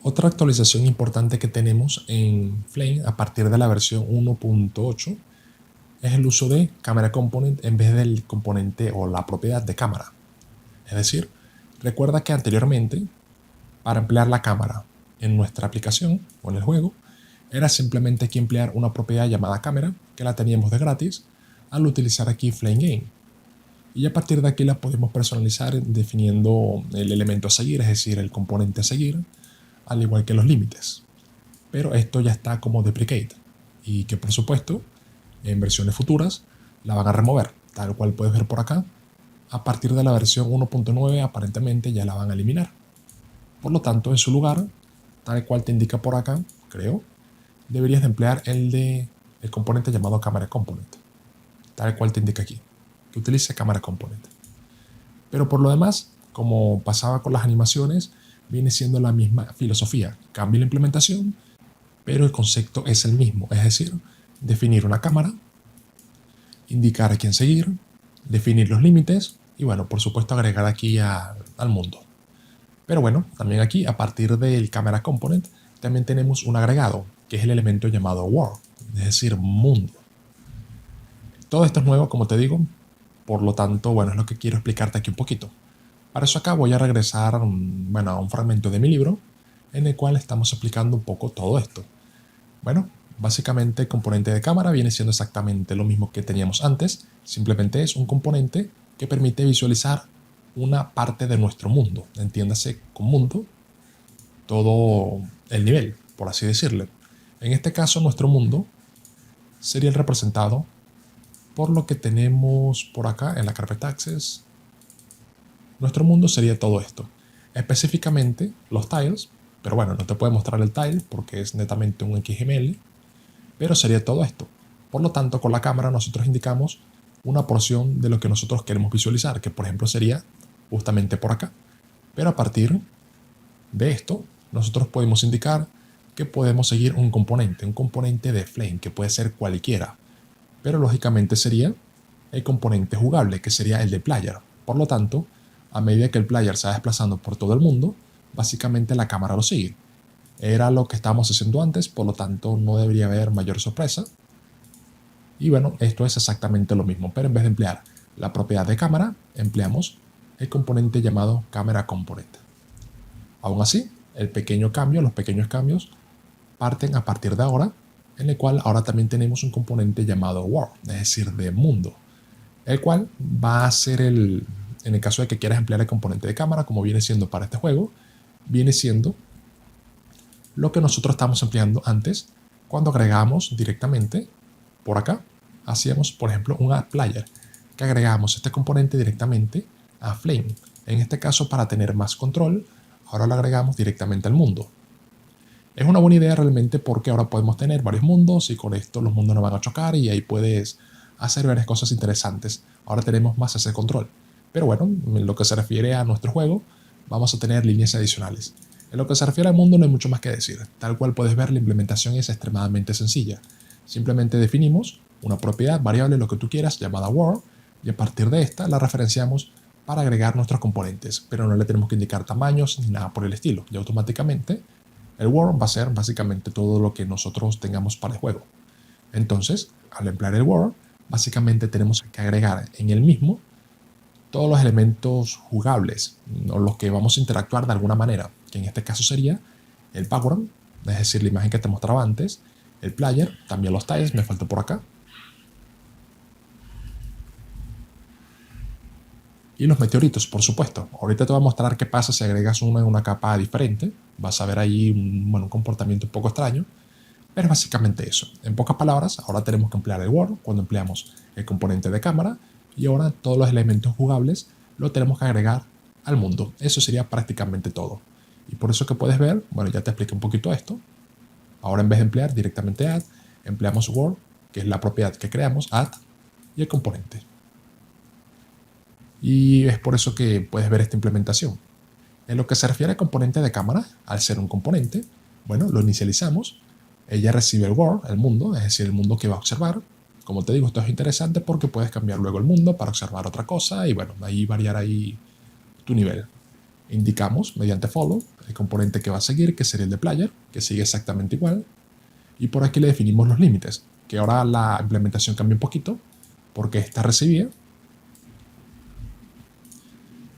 Otra actualización importante que tenemos en Flame a partir de la versión 1.8 es el uso de Camera Component en vez del componente o la propiedad de cámara. Es decir, recuerda que anteriormente, para emplear la cámara en nuestra aplicación o en el juego, era simplemente aquí emplear una propiedad llamada cámara, que la teníamos de gratis, al utilizar aquí Flame Game. Y a partir de aquí la podemos personalizar definiendo el elemento a seguir, es decir, el componente a seguir, al igual que los límites. Pero esto ya está como deprecate y que por supuesto en versiones futuras la van a remover, tal cual puedes ver por acá. A partir de la versión 1.9 aparentemente ya la van a eliminar. Por lo tanto, en su lugar, tal cual te indica por acá, creo, deberías de emplear el componente llamado Camera Component, tal cual te indica aquí, que utilice Camera Component. Pero por lo demás, como pasaba con las animaciones, viene siendo la misma filosofía. Cambia la implementación, pero el concepto es el mismo, es decir, definir una cámara, indicar a quién seguir, definir los límites y bueno, por supuesto agregar aquí al mundo. Pero bueno, también aquí a partir del Camera Component también tenemos un agregado, que es el elemento llamado World, es decir, mundo. Todo esto es nuevo, como te digo, por lo tanto, bueno, es lo que quiero explicarte aquí un poquito. Para eso acá voy a regresar a un fragmento de mi libro en el cual estamos explicando un poco todo esto. Bueno, básicamente el componente de cámara viene siendo exactamente lo mismo que teníamos antes, simplemente es un componente que permite visualizar una parte de nuestro mundo, entiéndase con mundo, todo el nivel, por así decirlo. En este caso, nuestro mundo sería el representado por lo que tenemos por acá en la carpeta Access. Nuestro mundo sería todo esto, específicamente los tiles, pero bueno, no te puedo mostrar el tile porque es netamente un XML, pero sería todo esto. Por lo tanto, con la cámara nosotros indicamos una porción de lo que nosotros queremos visualizar, que por ejemplo sería justamente por acá. Pero a partir de esto, nosotros podemos indicar que podemos seguir un componente de Flame, que puede ser cualquiera, pero lógicamente sería el componente jugable, que sería el de player. Por lo tanto, a medida que el player se va desplazando por todo el mundo, básicamente la cámara lo sigue. Era lo que estábamos haciendo antes, por lo tanto no debería haber mayor sorpresa. Y bueno, esto es exactamente lo mismo, pero en vez de emplear la propiedad de cámara, empleamos el componente llamado Camera Component. Aún así, los pequeños cambios parten a partir de ahora, en el cual ahora también tenemos un componente llamado World, es decir, de mundo, el cual va a ser en el caso de que quieras emplear el componente de cámara, como viene siendo para este juego, viene siendo lo que nosotros estamos empleando antes cuando agregamos directamente por acá. Hacíamos, por ejemplo, un add player, que agregamos este componente directamente a Flame. En este caso, para tener más control, ahora lo agregamos directamente al mundo. Es una buena idea realmente porque ahora podemos tener varios mundos y con esto los mundos no van a chocar y ahí puedes hacer varias cosas interesantes. Ahora tenemos más ese control. Pero bueno, en lo que se refiere a nuestro juego, vamos a tener líneas adicionales. En lo que se refiere al mundo no hay mucho más que decir. Tal cual puedes ver, la implementación es extremadamente sencilla. Simplemente definimos una propiedad variable, lo que tú quieras, llamada world, y a partir de esta la referenciamos para agregar nuestros componentes, pero no le tenemos que indicar tamaños ni nada por el estilo. Y automáticamente el world va a ser básicamente todo lo que nosotros tengamos para el juego. Entonces, al emplear el world, básicamente tenemos que agregar en el mismo todos los elementos jugables, o los que vamos a interactuar de alguna manera, que en este caso sería el background, es decir, la imagen que te mostraba antes, el player, también los tiles, me faltó por acá, y los meteoritos, por supuesto. Ahorita te voy a mostrar qué pasa si agregas uno en una capa diferente, vas a ver ahí un comportamiento un poco extraño, pero básicamente eso. En pocas palabras, ahora tenemos que emplear el world cuando empleamos el componente de cámara, y ahora todos los elementos jugables lo tenemos que agregar al mundo. Eso sería prácticamente todo. Y por eso que puedes ver, bueno, ya te expliqué un poquito esto. Ahora en vez de emplear directamente add, empleamos world, que es la propiedad que creamos, add, y el componente. Y es por eso que puedes ver esta implementación. En lo que se refiere al componente de cámara, al ser un componente, bueno, lo inicializamos, ella recibe el world, el mundo, es decir, el mundo que va a observar. Como te digo, esto es interesante porque puedes cambiar luego el mundo para observar otra cosa y bueno, ahí variar ahí tu nivel. Indicamos mediante follow el componente que va a seguir, que sería el de player, que sigue exactamente igual. Y por aquí le definimos los límites, que ahora la implementación cambia un poquito, porque esta recibía,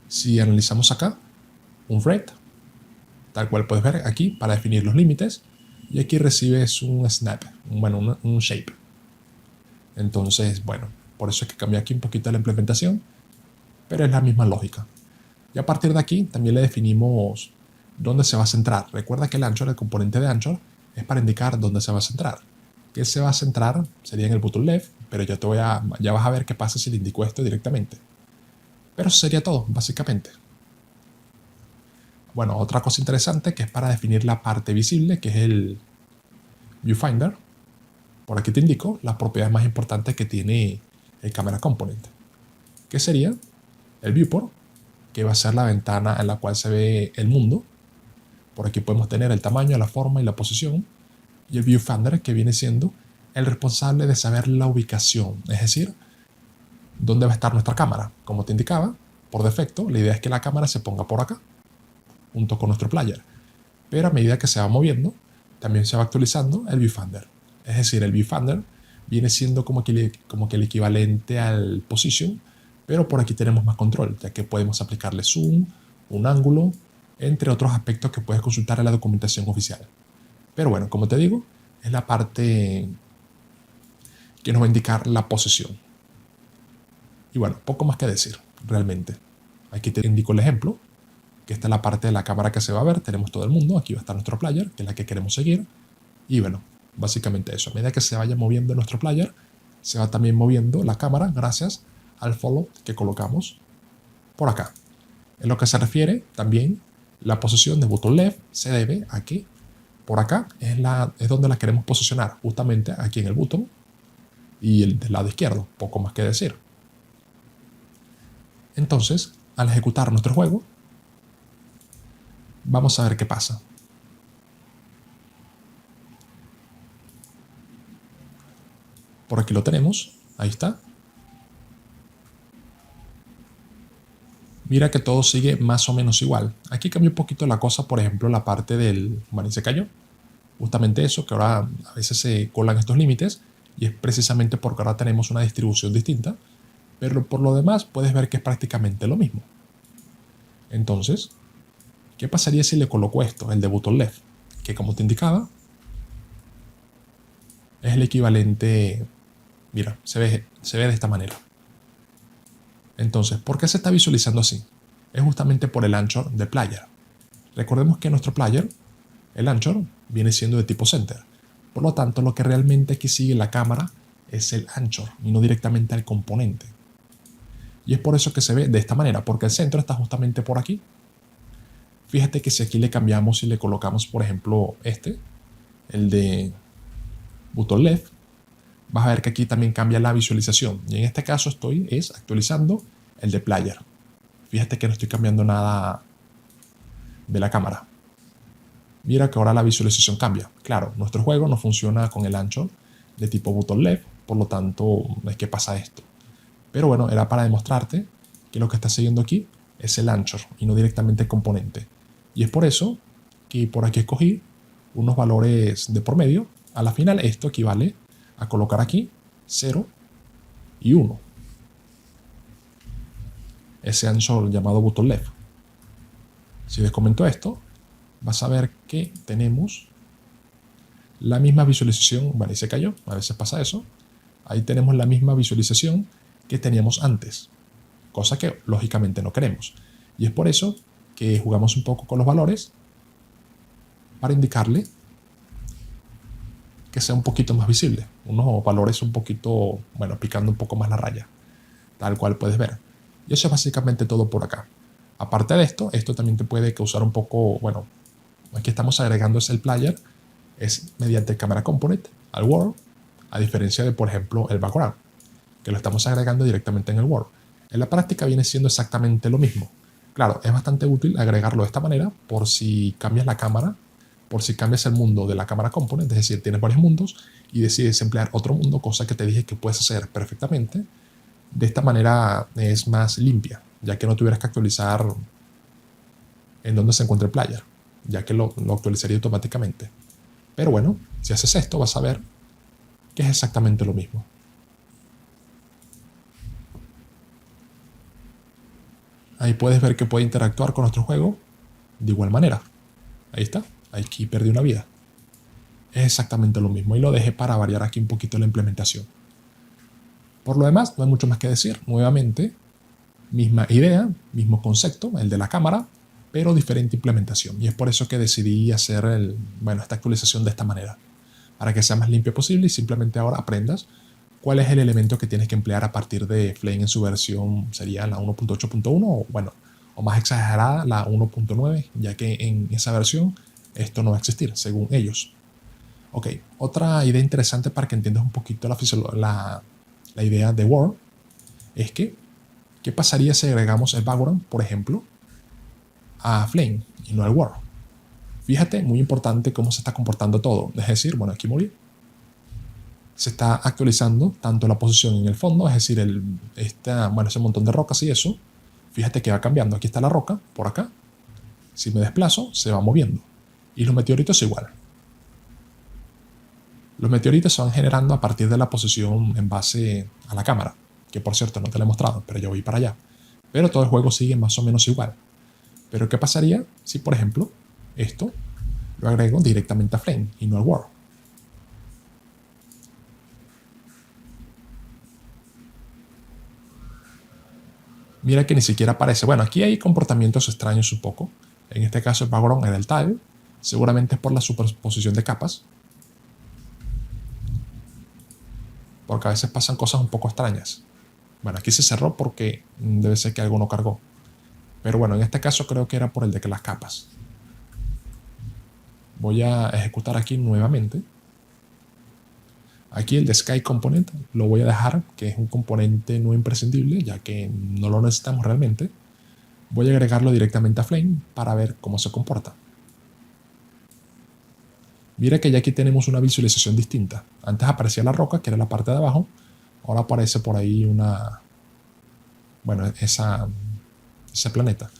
si analizamos acá, un red, tal cual puedes ver aquí, para definir los límites, y aquí recibes un snap, un shape. Entonces, bueno, por eso es que cambia aquí un poquito la implementación, pero es la misma lógica. Y a partir de aquí también le definimos dónde se va a centrar. Recuerda que el anchor, el componente de anchor, es para indicar dónde se va a centrar. Que se va a centrar sería en el bottom left, pero ya vas a ver qué pasa si le indico esto directamente. Pero eso sería todo, básicamente. Bueno, otra cosa interesante que es para definir la parte visible, que es el viewfinder. Por aquí te indico las propiedades más importantes que tiene el camera component, que sería el viewport, que va a ser la ventana en la cual se ve el mundo. Por aquí podemos tener el tamaño, la forma y la posición. Y el viewfinder, que viene siendo el responsable de saber la ubicación, es decir, dónde va a estar nuestra cámara. Como te indicaba, por defecto, la idea es que la cámara se ponga por acá, junto con nuestro player. Pero a medida que se va moviendo, también se va actualizando el viewfinder. Es decir, el viewfinder viene siendo como que el equivalente al position, pero por aquí tenemos más control, ya que podemos aplicarle zoom, un ángulo, entre otros aspectos que puedes consultar en la documentación oficial. Pero bueno, como te digo, es la parte que nos va a indicar la posición. Y bueno, poco más que decir, realmente. Aquí te indico el ejemplo, que esta es la parte de la cámara que se va a ver. Tenemos todo el mundo, aquí va a estar nuestro player, que es la que queremos seguir. Y bueno, básicamente eso. A medida que se vaya moviendo nuestro player, se va también moviendo la cámara gracias al follow que colocamos por acá. En lo que se refiere también, la posición de bottom left se debe a que por acá es donde la queremos posicionar, justamente aquí en el botón y el del lado izquierdo, poco más que decir. Entonces, al ejecutar nuestro juego, vamos a ver qué pasa. Por aquí lo tenemos, ahí está. Mira que todo sigue más o menos igual. Aquí cambia un poquito la cosa, por ejemplo, la parte del... Bueno, y se cayó. Justamente eso, que ahora a veces se colan estos límites, y es precisamente porque ahora tenemos una distribución distinta, pero por lo demás puedes ver que es prácticamente lo mismo. Entonces, ¿qué pasaría si le coloco esto, el de bottom left? Que como te indicaba, es el equivalente... Mira, se ve de esta manera. Entonces, ¿por qué se está visualizando así? Es justamente por el anchor del player. Recordemos que nuestro player, el anchor, viene siendo de tipo center. Por lo tanto, lo que realmente aquí sigue la cámara es el anchor y no directamente el componente. Y es por eso que se ve de esta manera, porque el centro está justamente por aquí. Fíjate que si aquí le cambiamos y le colocamos, por ejemplo, el de bottom left, vas a ver que aquí también cambia la visualización. Y en este caso estoy actualizando el de player. Fíjate que no estoy cambiando nada de la cámara. Mira que ahora la visualización cambia. Claro, nuestro juego no funciona con el ancho de tipo bottom left, por lo tanto es que pasa esto. Pero bueno, era para demostrarte que lo que está siguiendo aquí es el anchor y no directamente el componente. Y es por eso que por aquí escogí unos valores de por medio. A la final esto equivale a colocar aquí 0 y 1. Ese anchor llamado bottom left. Si les comento esto, vas a ver que tenemos la misma visualización. Vale, y se cayó, a veces pasa eso. Ahí tenemos la misma visualización que teníamos antes, cosa que lógicamente no queremos. Y es por eso que jugamos un poco con los valores para indicarle que sea un poquito más visible. Unos valores un poquito, bueno, picando un poco más la raya, tal cual puedes ver. Y eso es básicamente todo por acá. Aparte de esto también te puede causar un poco, bueno, aquí estamos agregando el player, es mediante el camera component al world, a diferencia de, por ejemplo, el background, que lo estamos agregando directamente en el world. En la práctica viene siendo exactamente lo mismo. Claro, es bastante útil agregarlo de esta manera por si cambias la cámara, por si cambias el mundo de la cámara component, es decir, tienes varios mundos y decides emplear otro mundo, cosa que te dije que puedes hacer perfectamente. De esta manera es más limpia, ya que no tuvieras que actualizar en dónde se encuentra el player, ya que lo actualizaría automáticamente. Pero bueno, si haces esto vas a ver que es exactamente lo mismo. Ahí puedes ver que puede interactuar con nuestro juego de igual manera. Ahí está, aquí perdí una vida. Es exactamente lo mismo y lo dejé para variar aquí un poquito la implementación. Por lo demás, no hay mucho más que decir. Nuevamente, misma idea, mismo concepto, el de la cámara, pero diferente implementación. Y es por eso que decidí hacer esta actualización de esta manera, para que sea más limpio posible y simplemente ahora aprendas cuál es el elemento que tienes que emplear a partir de Flame en su versión, sería la 1.8.1 o más exagerada, la 1.9, ya que en esa versión esto no va a existir, según ellos. Ok, otra idea interesante para que entiendas un poquito la idea de Word es que, ¿qué pasaría si agregamos el background, por ejemplo, a Flame y no al Word? Fíjate, muy importante cómo se está comportando todo. Es decir, bueno, aquí morí. Se está actualizando tanto la posición en el fondo, es decir, ese montón de rocas y eso. Fíjate que va cambiando. Aquí está la roca, por acá. Si me desplazo, se va moviendo. Y los meteoritos igual. Los meteoritos se van generando a partir de la posición en base a la cámara, que por cierto no te lo he mostrado, pero yo voy para allá. Pero todo el juego sigue más o menos igual. Pero ¿qué pasaría si, por ejemplo, esto lo agrego directamente a Flame y no al Word? Mira que ni siquiera aparece. Bueno, aquí hay comportamientos extraños un poco. En este caso el background era el tile. Seguramente es por la superposición de capas. Porque a veces pasan cosas un poco extrañas. Bueno, aquí se cerró porque debe ser que algo no cargó. Pero bueno, en este caso creo que era por el de las capas. Voy a ejecutar aquí nuevamente. Aquí el de Sky Component lo voy a dejar, que es un componente no imprescindible, ya que no lo necesitamos realmente. Voy a agregarlo directamente a Flame para ver cómo se comporta. Mira que ya aquí tenemos una visualización distinta. Antes aparecía la roca, que era la parte de abajo. Ahora aparece por ahí ese planeta.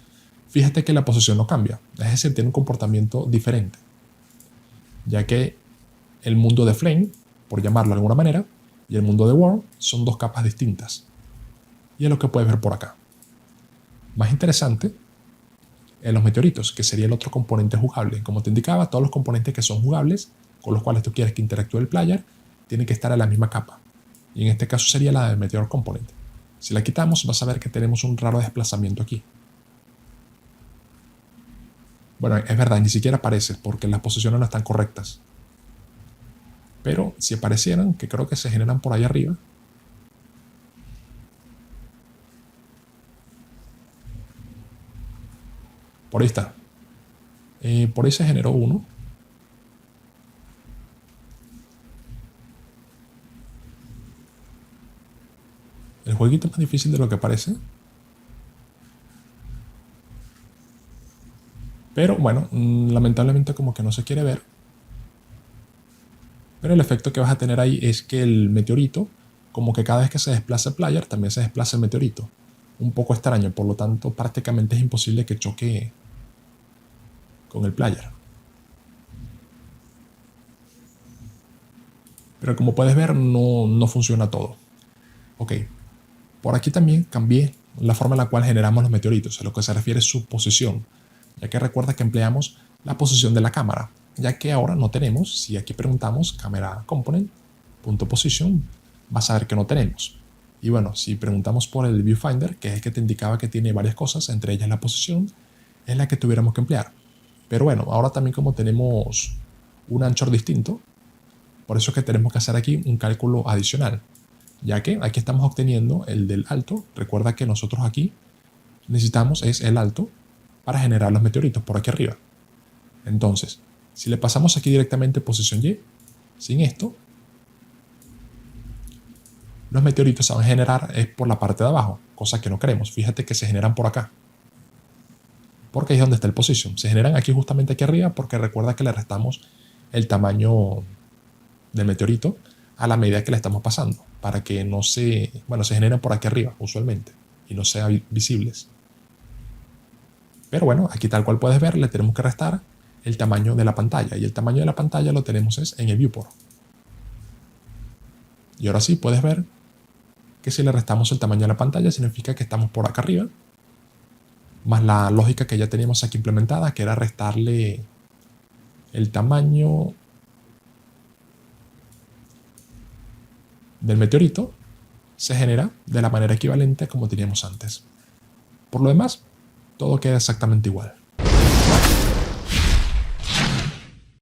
Fíjate que la posición no cambia. Es decir, tiene un comportamiento diferente. Ya que el mundo de Flame, por llamarlo de alguna manera, y el mundo de World son dos capas distintas. Y es lo que puedes ver por acá. Más interesante, en los meteoritos, que sería el otro componente jugable. Como te indicaba, todos los componentes que son jugables, con los cuales tú quieres que interactúe el player, tienen que estar en la misma capa. Y en este caso sería la del Meteor Component. Si la quitamos, vas a ver que tenemos un raro desplazamiento aquí. Bueno, es verdad, ni siquiera aparece porque las posiciones no están correctas. Pero si aparecieran, que creo que se generan por ahí arriba. Por ahí está. Por ahí se generó uno. El jueguito es más difícil de lo que parece. Pero bueno, lamentablemente como que no se quiere ver. Pero el efecto que vas a tener ahí es que el meteorito, como que cada vez que se desplaza el player, también se desplaza el meteorito. Un poco extraño, por lo tanto prácticamente es imposible que choque con el player. Pero como puedes ver, no funciona todo. Ok, por aquí también cambié la forma en la cual generamos los meteoritos, a lo que se refiere a su posición, ya que recuerda que empleamos la posición de la cámara, ya que ahora no tenemos, si aquí preguntamos camera component, punto position, vas a ver que no tenemos. Y bueno, si preguntamos por el viewfinder, que es el que te indicaba que tiene varias cosas, entre ellas la posición, es la que tuviéramos que emplear. Pero bueno, ahora también como tenemos un anchor distinto, por eso es que tenemos que hacer aquí un cálculo adicional, ya que aquí estamos obteniendo el del alto. Recuerda que nosotros aquí necesitamos es el alto para generar los meteoritos por aquí arriba. Entonces, si le pasamos aquí directamente posición Y, sin esto, los meteoritos se van a generar por la parte de abajo, cosa que no queremos. Fíjate que se generan por acá, porque ahí es donde está el position. Se generan aquí justamente aquí arriba porque recuerda que le restamos el tamaño del meteorito a la medida que le estamos pasando, para que no se generen por aquí arriba usualmente y no sean visibles. Pero bueno, aquí tal cual puedes ver, le tenemos que restar el tamaño de la pantalla. Y el tamaño de la pantalla lo tenemos es en el viewport. Y ahora sí puedes ver que si le restamos el tamaño de la pantalla significa que estamos por acá arriba. Más la lógica que ya teníamos aquí implementada, que era restarle el tamaño del meteorito, se genera de la manera equivalente como teníamos antes. Por lo demás, todo queda exactamente igual.